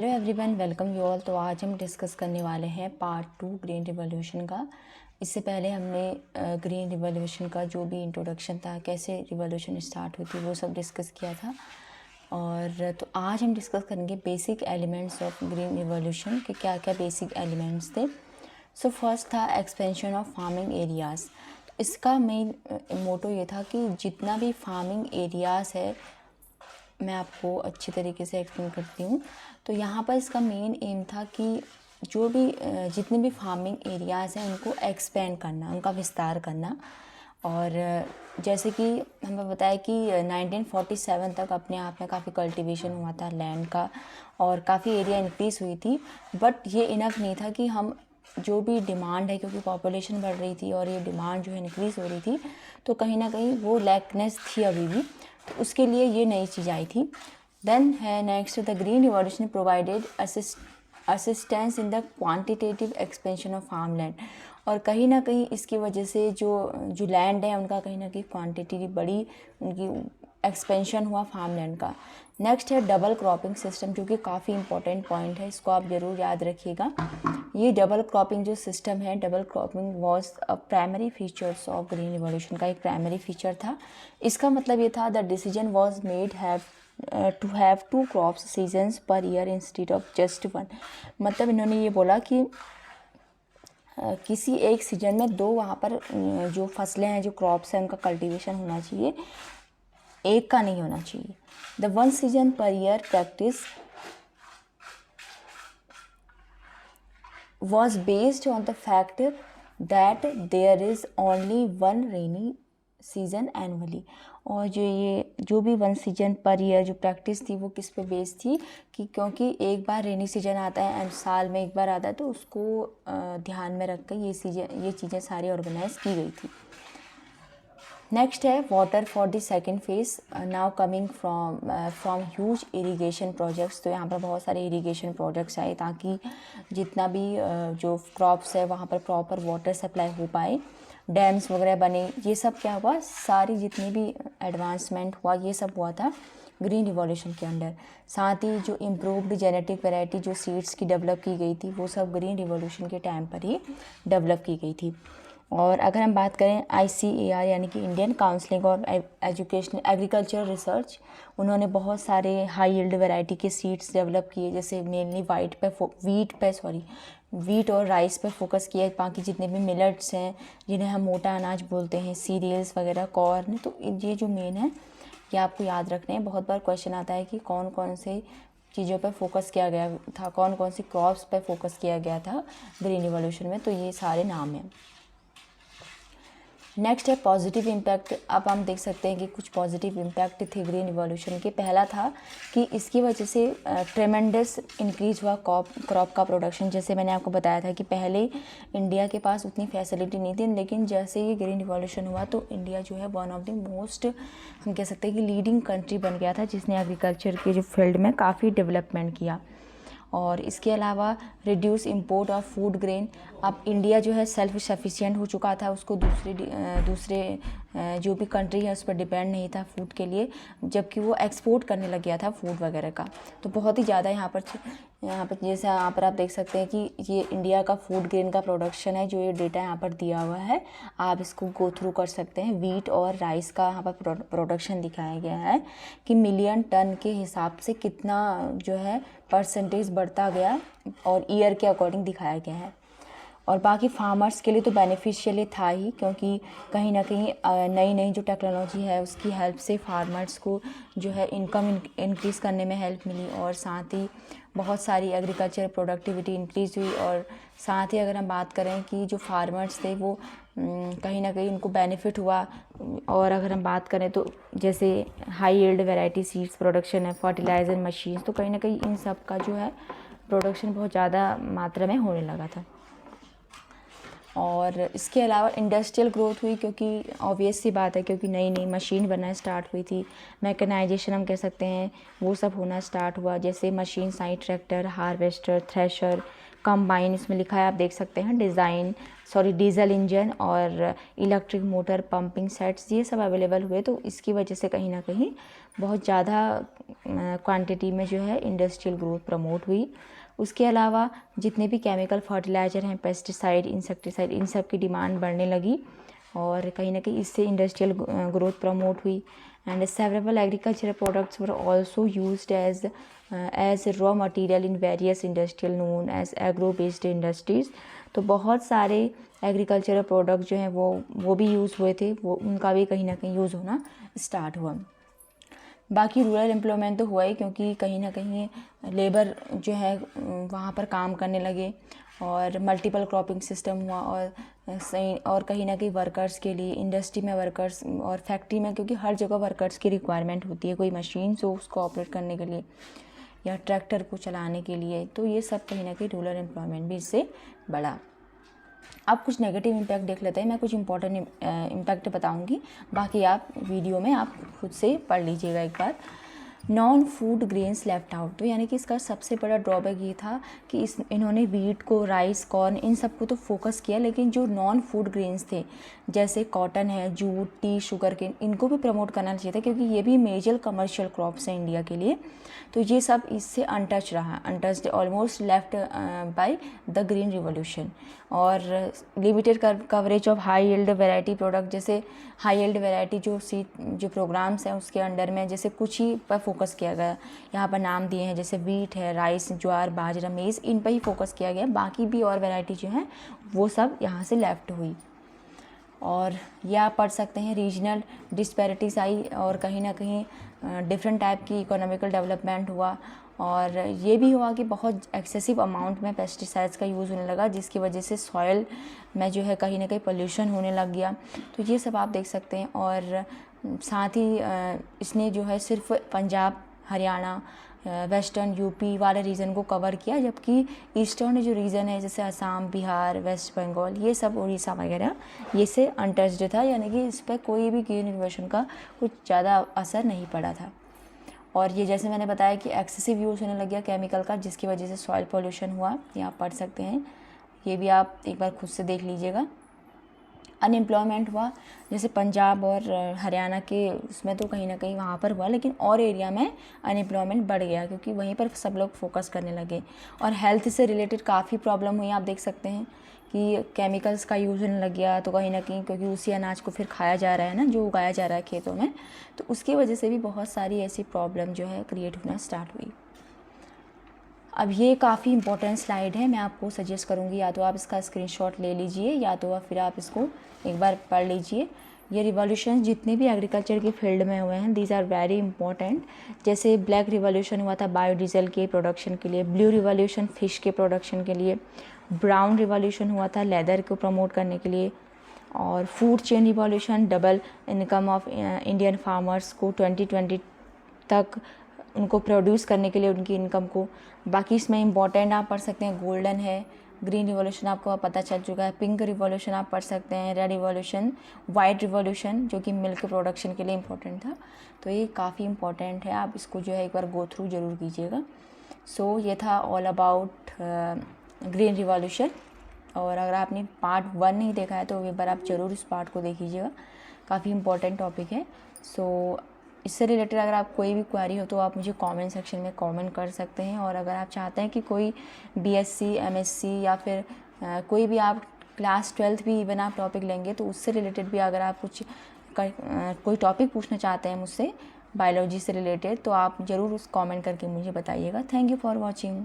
Hello everyone, welcome you all. तो आज हम डिस्कस करने वाले हैं पार्ट 2 ग्रीन रिवॉल्यूशन का। इससे पहले हमने ग्रीन रिवॉल्यूशन का जो भी इंट्रोडक्शन था, कैसे रिवॉल्यूशन स्टार्ट हुई थी, वो सब डिस्कस किया था। और तो आज हम डिस्कस करेंगे basic elements of green revolution के क्या क्या बेसिक एलिमेंट्स थे। सो फर्स्ट था एक्सपेंशन ऑफ फार्मिंग एरियाज़। तो इसका मेन मोटो ये था कि जितना भी फार्मिंग एरियाज़ है, मैं आपको अच्छी तरीके से एक्सप्लेन करती हूँ। तो यहाँ पर इसका मेन एम था कि जो भी जितने भी फार्मिंग एरियाज़ हैं उनको एक्सपेंड करना, उनका विस्तार करना। और जैसे कि हमें बताया कि 1947 तक अपने आप में काफ़ी कल्टीवेशन हुआ था लैंड का और काफ़ी एरिया इंक्रीज़ हुई थी। बट ये इनफ नहीं था कि हम जो भी डिमांड है, क्योंकि पॉपुलेशन बढ़ रही थी और ये डिमांड जो है इंक्रीज़ हो रही थी, तो कहीं ना कहीं वो लैकनेस थी अभी भी। तो उसके लिए ये नई चीज़ आई थी। देन है next, the green revolution provided assistance in the quantitative expansion of farm land. और कहीं ना कहीं इसकी वजह से जो लैंड है उनका कहीं ना कहीं क्वांटिटी बड़ी, उनकी एक्सपेंशन हुआ फार्म लैंड का। नेक्स्ट है डबल क्रॉपिंग सिस्टम, जो कि काफ़ी इंपॉर्टेंट पॉइंट है, इसको आप ज़रूर याद रखिएगा। ये डबल क्रॉपिंग जो सिस्टम है, double cropping was a primary features of green revolution का एक प्राइमरी फीचर था। इसका मतलब ये था the decision was made to have 2 crops seasons per year instead of just 1। मतलब इन्होंने ये बोला कि किसी एक सीजन में 2 वहाँ पर जो फसलें हैं, जो क्रॉप्स हैं, उनका कल्टीवेशन होना चाहिए, एक का नहीं होना चाहिए। The 1 season per year practice was based on the fact that there is only one rainy season annually। और जो भी 1 सीजन पर ईयर जो प्रैक्टिस थी वो किस पे बेस्ड थी कि क्योंकि एक बार रेनी सीजन आता है एंड साल में एक बार आता है, तो उसको ध्यान में रख कर ये चीज़ें सारी ऑर्गेनाइज की गई थी। नेक्स्ट है water for the second phase, now coming from huge irrigation projects. तो यहाँ पर बहुत सारे इरीगेशन प्रोजेक्ट्स आए ताकि जितना भी जो क्रॉप्स है वहाँ पर प्रॉपर वाटर सप्लाई हो पाए, डैम्स वगैरह बने। ये सब क्या हुआ, सारी जितनी भी एडवांसमेंट हुआ ये सब हुआ था ग्रीन रिवॉल्यूशन के अंडर। साथ ही जो इम्प्रूव्ड जेनेटिक वैरायटी, जो सीड्स की डेवलप की गई थी, वो सब ग्रीन रिवॉल्यूशन के टाइम पर ही डेवलप की गई थी। और अगर हम बात करें ICAR यानी कि इंडियन काउंसिलिंग और एजुकेशन एग्रीकल्चर रिसर्च, उन्होंने बहुत सारे हाई यील्ड वैरायटी के सीड्स डेवलप किए, जैसे मेनली वीट और राइस पे फोकस किया। बाकी जितने भी मिलेट्स हैं जिन्हें हम मोटा अनाज बोलते हैं, सीरियल्स वगैरह, कॉर्न, तो ये जो मेन है ये आपको याद रखने हैं। बहुत बार क्वेश्चन आता है कि कौन कौन से चीज़ों पर फोकस किया गया था, कौन कौन सी क्रॉप्स पर फोकस किया गया था ग्रीन रिवॉल्यूशन में, तो ये सारे नाम हैं। नेक्स्ट है पॉजिटिव इम्पैक्ट। अब हम देख सकते हैं कि कुछ पॉजिटिव इम्पैक्ट थे ग्रीन रिवॉल्यूशन के। पहला था कि इसकी वजह से ट्रेमेंडस इंक्रीज हुआ क्रॉप का प्रोडक्शन। जैसे मैंने आपको बताया था कि पहले इंडिया के पास उतनी फैसिलिटी नहीं थी, लेकिन जैसे ही ग्रीन रिवॉल्यूशन हुआ तो इंडिया जो है वन ऑफ द मोस्ट, हम कह सकते हैं कि लीडिंग कंट्री बन गया था, जिसने एग्रीकल्चर के जो फील्ड में काफ़ी डेवलपमेंट किया। और इसके अलावा reduce import of food grain. अब इंडिया जो है सेल्फ सफिशिएंट हो चुका था, उसको दूसरे जो भी कंट्री है उस पर डिपेंड नहीं था फूड के लिए, जबकि वो एक्सपोर्ट करने लग गया था फूड वगैरह का। तो बहुत ही ज़्यादा यहाँ पर जैसे यहाँ पर आप देख सकते हैं कि ये इंडिया का फूड ग्रेन का प्रोडक्शन है, जो ये डेटा यहाँ पर दिया हुआ है, आप इसको गो थ्रू कर सकते हैं। वीट और राइस का यहाँ पर प्रोडक्शन दिखाया गया है कि मिलियन टन के हिसाब से कितना जो है परसेंटेज बढ़ता गया और ईयर के अकॉर्डिंग दिखाया गया है। और बाकी फार्मर्स के लिए तो बेनिफिशियल था ही, क्योंकि कहीं ना कहीं नई नई जो टेक्नोलॉजी है उसकी हेल्प से फार्मर्स को जो है इनकम इंक्रीज़ करने में हेल्प मिली, और साथ ही बहुत सारी एग्रीकल्चर प्रोडक्टिविटी इंक्रीज़ हुई। और साथ ही अगर हम बात करें कि जो फार्मर्स थे वो कहीं ना कहीं उनको बेनिफिट हुआ। और अगर हम बात करें तो जैसे high yield variety seeds production है, फर्टिलाइज़र मशीन्स, तो कहीं ना कहीं इन सब का जो है प्रोडक्शन बहुत ज़्यादा मात्रा में होने लगा था। और इसके अलावा इंडस्ट्रियल ग्रोथ हुई, क्योंकि ऑब्वियस सी बात है, क्योंकि नई नई मशीन बनना स्टार्ट हुई थी, मैकेनाइजेशन हम कह सकते हैं वो सब होना स्टार्ट हुआ। जैसे मशीन आई, ट्रैक्टर, हार्वेस्टर, थ्रेशर, कंबाइन, इसमें लिखा है आप देख सकते हैं डिज़ाइन, डीजल इंजन और इलेक्ट्रिक मोटर पंपिंग सेट्स ये सब अवेलेबल हुए। तो इसकी वजह से कहीं ना कहीं बहुत ज़्यादा क्वांटिटी में जो है इंडस्ट्रियल ग्रोथ प्रमोट हुई। उसके अलावा जितने भी केमिकल फर्टिलाइज़र हैं, पेस्टिसाइड, इंसेक्टिसाइड, इन सब की डिमांड बढ़ने लगी और कहीं ना कहीं इससे इंडस्ट्रियल ग्रोथ प्रमोट हुई। And several agricultural products were also used as raw material in various industrial known as agro based industries. तो बहुत सारे एग्रीकल्चरल प्रोडक्ट जो हैं वो भी यूज़ हुए थे, वो उनका भी कहीं ना कहीं यूज़ होना स्टार्ट हुआ। बाकी रूरल एम्प्लॉयमेंट तो हुआ ही, क्योंकि कहीं ना कहीं लेबर जो है वहाँ पर काम करने लगे और मल्टीपल क्रॉपिंग सिस्टम हुआ और कहीं ना कहीं वर्कर्स के लिए इंडस्ट्री में वर्कर्स और फैक्ट्री में, क्योंकि हर जगह वर्कर्स की रिक्वायरमेंट होती है, कोई मशीन हो उसको ऑपरेट करने के लिए या ट्रैक्टर को चलाने के लिए। तो ये सब कहीं ना कहीं रूरल एम्प्लॉयमेंट भी इससे बढ़ा। अब कुछ नेगेटिव इम्पैक्ट देख लेते हैं। मैं कुछ इंपॉर्टेंट इम्पैक्ट बताऊंगी, बाकी आप वीडियो में आप खुद से पढ़ लीजिएगा एक बार। Non food grains left out, तो यानी कि इसका सबसे बड़ा ड्रॉबैक ये था कि इन्होंने वीट को, राइस, कॉर्न, इन सब को तो फोकस किया, लेकिन जो नॉन फूड ग्रेन्स थे जैसे कॉटन है, जूट, टी, शुगर केन, इनको भी प्रमोट करना चाहिए था, क्योंकि ये भी मेजर कमर्शियल क्रॉप्स हैं इंडिया के लिए। तो ये सब इससे अनटच रहा, untouched, almost left by the green revolution. और limited coverage of high yield variety product, जैसे हाई यील्ड वैरायटी जो प्रोग्राम्स हैं उसके अंडर में जैसे कुछ ही पर फोकस किया गया। यहाँ पर नाम दिए हैं जैसे वीट है, राइस, ज्वार, बाजरा, मेज़, इन पर ही फोकस किया गया। बाकी भी और वैरायटी जो हैं वो सब यहाँ से लेफ्ट हुई। और ये आप पढ़ सकते हैं, रीजनल डिस्पैरिटीज आई और कहीं ना कहीं डिफरेंट टाइप की इकोनॉमिकल डेवलपमेंट हुआ। और ये भी हुआ कि बहुत एक्सेसिव अमाउंट में पेस्टिसाइड्स का यूज़ होने लगा, जिसकी वजह से सॉइल में जो है कहीं ना कहीं पोल्यूशन होने लग गया। तो ये सब आप देख सकते हैं। और साथ ही इसने जो है सिर्फ पंजाब, हरियाणा, वेस्टर्न यूपी वाले रीजन को कवर किया, जबकि ईस्टर्न जो रीजन है जैसे असम, बिहार, वेस्ट बंगाल, ये सब, उड़ीसा वगैरह, ये से अनटच्ड था, यानी कि इस पर कोई भी ग्रीन रिवॉल्यूशन का कुछ ज़्यादा असर नहीं पड़ा था। और ये जैसे मैंने बताया कि एक्सेसिव यूज़ होने लग गया केमिकल का, जिसकी वजह से सॉइल पोल्यूशन हुआ, ये आप पढ़ सकते हैं। ये भी आप एक बार खुद से देख लीजिएगा। अनएम्प्लॉयमेंट हुआ, जैसे पंजाब और हरियाणा के उसमें तो कहीं ना कहीं वहाँ पर हुआ, लेकिन और एरिया में अनएम्प्लॉयमेंट बढ़ गया, क्योंकि वहीं पर सब लोग फोकस करने लगे। और हेल्थ से रिलेटेड काफ़ी प्रॉब्लम हुई, आप देख सकते हैं कि केमिकल्स का यूज़ होने लग गया। तो कहीं ना कहीं क्योंकि उसी अनाज को फिर खाया जा रहा है ना, जो उगाया जा रहा है खेतों में, तो उसकी वजह से भी बहुत सारी ऐसी प्रॉब्लम जो है क्रिएट होना स्टार्ट हुई। अब ये काफ़ी इंपॉर्टेंट स्लाइड है, मैं आपको सजेस्ट करूँगी या तो आप इसका स्क्रीनशॉट ले लीजिए या तो फिर आप इसको एक बार पढ़ लीजिए। ये रिवॉल्यूशन जितने भी एग्रीकल्चर के फील्ड में हुए हैं, दीज आर वेरी इंपॉर्टेंट। जैसे ब्लैक रिवॉल्यूशन हुआ था बायोडीजल के प्रोडक्शन के लिए, ब्लू रिवॉल्यूशन फिश के प्रोडक्शन के लिए, ब्राउन रिवॉल्यूशन हुआ था लेदर को प्रमोट करने के लिए, और food chain revolution double income of Indian farmers को 2020 तक उनको प्रोड्यूस करने के लिए उनकी इनकम को। बाकी इसमें इंपॉर्टेंट आप पढ़ सकते हैं, गोल्डन है, ग्रीन रिवॉल्यूशन आपको पता चल चुका है, पिंक रिवॉल्यूशन आप पढ़ सकते हैं, रेड रिवॉल्यूशन, वाइट रिवॉल्यूशन जो कि मिल्क प्रोडक्शन के लिए इम्पोर्टेंट था। तो ये काफ़ी इंपॉर्टेंट है, आप इसको जो है एक बार गो थ्रू ज़रूर कीजिएगा। सो ये था ऑल अबाउट ग्रीन रिवॉल्यूशन। और अगर आपने पार्ट 1 नहीं देखा है तो एक बार आप ज़रूर इस पार्ट को देखिएगा, काफ़ी इंपॉर्टेंट टॉपिक है। सो इससे रिलेटेड अगर आप कोई भी क्वेरी हो तो आप मुझे कमेंट सेक्शन में कमेंट कर सकते हैं। और अगर आप चाहते हैं कि कोई बीएससी, एमएससी या फिर कोई भी आप क्लास 12th भी इवन आप टॉपिक लेंगे तो उससे रिलेटेड भी अगर आप कुछ कोई टॉपिक पूछना चाहते हैं मुझसे बायोलॉजी से रिलेटेड, तो आप ज़रूर उस कमेंट करके मुझे बताइएगा। Thank you for watching.